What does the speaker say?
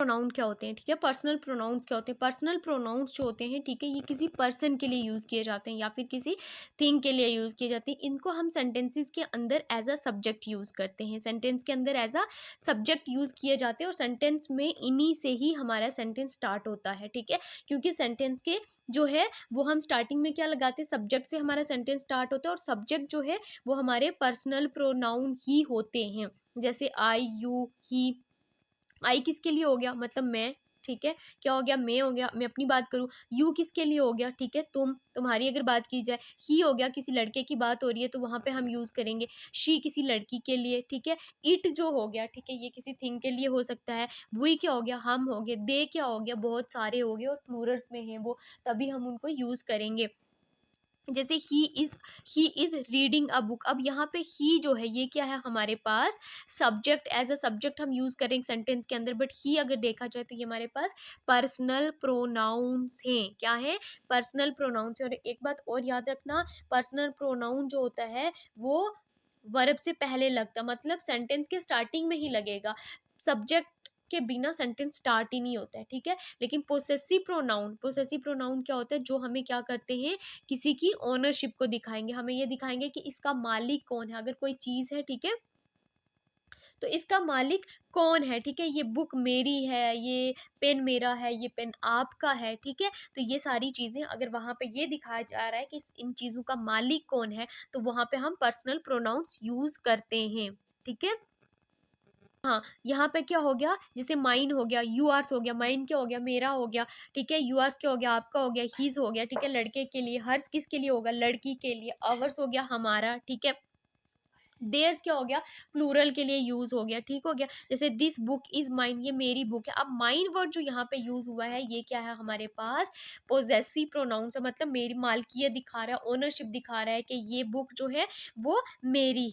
Pronoun क्या होते हैं, ठीक है, पर्सनल प्रोनाउंस क्या होते हैं। पर्सनल प्रोनाउंस जो होते हैं, ठीक है, ये किसी पर्सन के लिए यूज़ किए जाते हैं या फिर किसी थिंग के लिए यूज़ किए जाते हैं। इनको हम सेंटेंसेस के अंदर एज अ सब्जेक्ट यूज़ करते हैं, सेंटेंस के अंदर एज अ सब्जेक्ट यूज़ किए जाते हैं और सेंटेंस में इन्हीं से ही हमारा सेंटेंस स्टार्ट होता है, ठीक है। क्योंकि सेंटेंस के जो है वो हम स्टार्टिंग में क्या लगाते हैं, सब्जेक्ट से हमारा सेंटेंस स्टार्ट होता है और सब्जेक्ट जो है वो हमारे पर्सनल प्रोनाउन ही होते हैं। जैसे आई, यू, ही। आई किसके लिए हो गया, मतलब मैं, ठीक है, क्या हो गया, मैं हो गया, मैं अपनी बात करूँ। यू किसके लिए हो गया, ठीक है, तुम, तुम्हारी अगर बात की जाए। ही हो गया, किसी लड़के की बात हो रही है तो वहां पे हम यूज करेंगे शी, किसी लड़की के लिए, ठीक है। इट जो हो गया, ठीक है, ये किसी थिंग के लिए हो सकता है। वी क्या हो गया, हम हो गए। दे क्या हो गया, बहुत सारे हो गए और प्लूरल्स में है वो, तभी हम उनको यूज करेंगे। जैसे he is reading a book. अब यहाँ पे ही जो है ये क्या है हमारे पास, सब्जेक्ट, एज अ सब्जेक्ट हम यूज करेंगे सेंटेंस के अंदर। बट ही अगर देखा जाए तो ये हमारे पास पर्सनल प्रोनाउंस हैं। क्या है, पर्सनल प्रोनाउंस। और एक बात और याद रखना, पर्सनल प्रोनाउन जो होता है वो वर्ब से पहले लगता, मतलब सेंटेंस के स्टार्टिंग में ही लगेगा। सब्जेक्ट के बिना सेंटेंस स्टार्ट ही नहीं होता है, ठीक है। लेकिन पोसेसिव प्रोनाउन क्या होता है, जो हमें क्या करते हैं, किसी की ओनरशिप को दिखाएंगे, हमें ये दिखाएंगे कि इसका मालिक कौन है। अगर कोई चीज है, ठीक है, तो इसका मालिक कौन है, ठीक है। ये बुक मेरी है, ये पेन मेरा है, ये पेन आपका है, ठीक है। तो ये सारी चीजें अगर वहां पे ये दिखाया जा रहा है कि इन चीजों का मालिक कौन है, तो वहां पे हम पर्सनल प्रोनाउंस यूज करते हैं, ठीक है। हाँ, यहाँ पे क्या हो गया, जैसे माइन हो गया, यूआर्स हो गया। माइन क्या हो गया, मेरा हो गया, ठीक है। यूआर्स क्या हो गया, आपका हो गया। हीज हो गया, ठीक है, लड़के के लिए। हर्स किसके लिए होगा, लड़की के लिए। अवर्स हो गया हमारा, ठीक है। देयर्स क्या हो गया, प्लूरल के लिए यूज हो गया, ठीक हो गया। जैसे दिस बुक इज माइन, ये मेरी बुक है। अब माइन वर्ड जो यहाँ पे यूज हुआ है ये क्या है हमारे पास, पोजेसिव प्रोनाउंस है, मतलब मेरी मालकियत दिखा रहा है, ओनरशिप दिखा रहा है कि ये बुक जो है वो मेरी है।